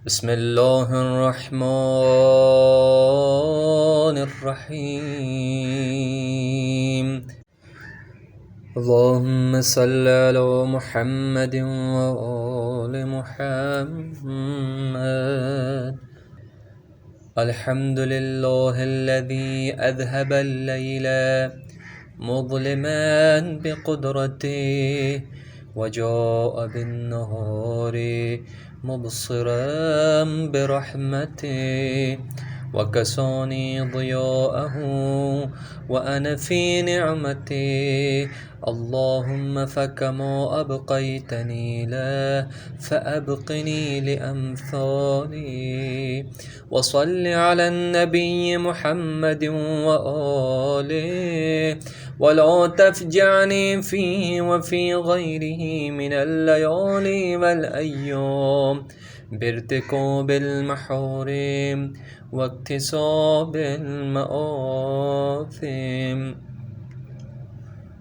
بسم الله الرحمن الرحيم. اللهم صل على محمد وآل محمد. الحمد لله الذي أذهب الليل مظلما بقدرته وجاء بالنهار مبصرا برحمته وكساني ضياءه وأنا في نعمته. اللهم فكما أبقيتني له فأبقني لأمثالي. وصل على النبي محمد وآله ولا تفجعني فيه وفي غيره من الليالي والأيام بارتكاب المحارم واكتساب المآثم،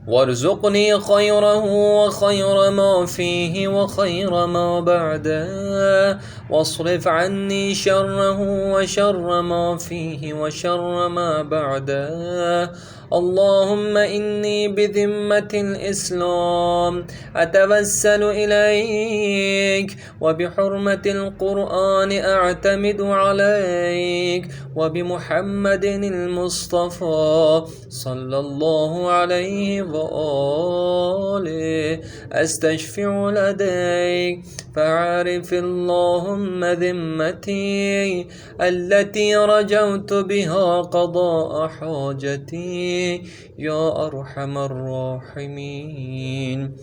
وارزقني خيره وخير ما فيه وخير ما بعده، واصرف عني شره وشر ما فيه وشر ما بعده. اللهم إني بذمة الإسلام أتوسل إليك، وبحرمة القرآن أعتمد عليك، وبمحمد المصطفى صلى الله عليه وآله أستشفع لديك. فعرف اللهم ذمتي التي رجوت بها قضاء حاجتي يا أرحم الراحمين.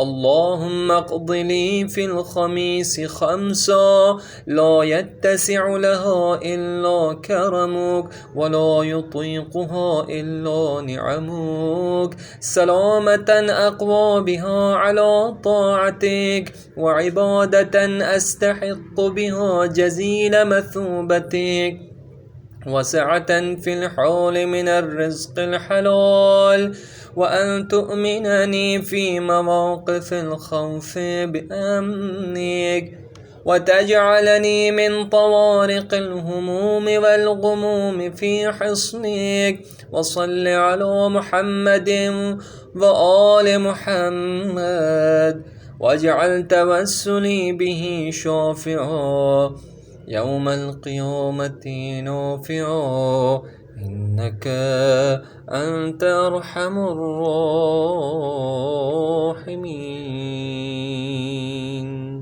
اللهم اقض لي في الخميس خمسا لا يتسع لها إلا كرمك ولا يطيقها إلا نعمك، سلامة أقوى بها على طاعتك، وعبادة أستحق بها جزيل مثوبتك، وسعة في الحول من الرزق الحلال، وأن تؤمنني في مواقف الخوف بأمنك، وتجعلني من طوارق الهموم والغموم في حصنك. وصل على محمد وآل محمد، واجعل توسلي به شافعا يوم القيامة نافعا، إنك أنت أرحم الراحمين.